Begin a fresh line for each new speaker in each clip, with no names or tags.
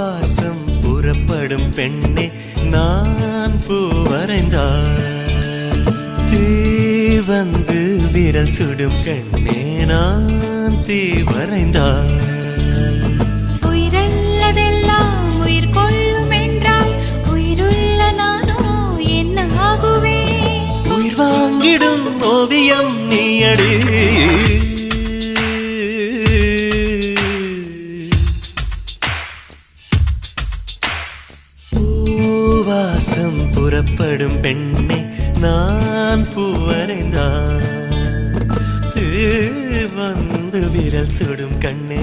வாசம் புறப்படும் பெண்ணே நான் பூ வரைந்தார் தீ வந்து விரல் சுடும் கண்ணே நான் தீ வரைந்தார்
உயிரல்லதெல்லாம் உயிர் கொள்ளும் என்றால் உயிருள்ள நானோ என்ன ஆகுவேன்
உயிர் வாங்கிடும் ஓவியம் நீயடி வாசம் புறப்படும் பெண்ணே நான் பூ வரைந்தார் வந்து விரல் சுடும் கண்ணே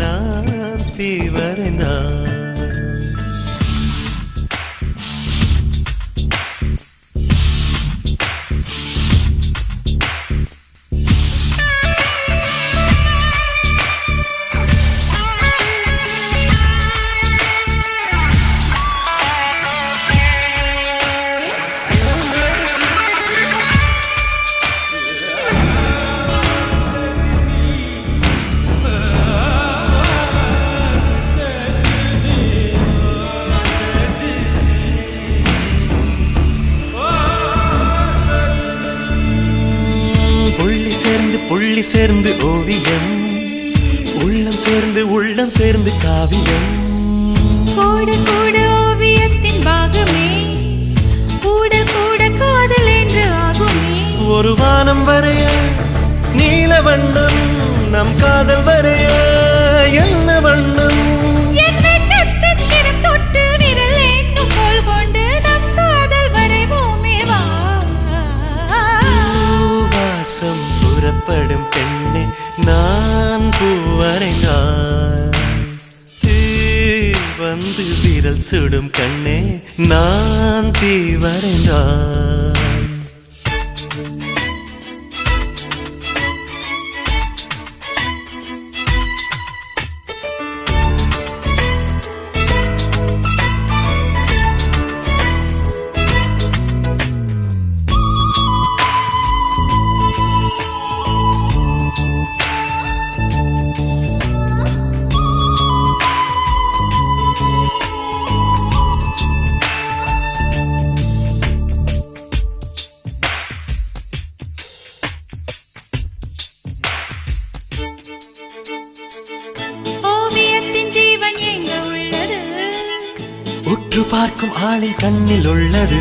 நான் தீ வரைந்தார் புள்ளி சேர்ந்து ஓவியம் உள்ளம் சேர்ந்து காவியம்
கூட கூட ஓவியத்தின் பாகமே கூடல் கூட காதல் என்று ஆகுமே
ஒரு வானம் வரைய நீல வண்ணம் நம் காதல் வரைய என்ன வண்ணம்
தொட்டு விரல் என்னும் கோல் கொண்டு நம் காதல் வரைவோமே வா
வாசம் புறப்படும் பெண்ணே நான் பூ வரைந்தார் வந்து விரல் சுடும் கண்ணே நான் தீ வரைந்தார் உற்று பார்க்கும் ஆளின் கண்ணில் உள்ளது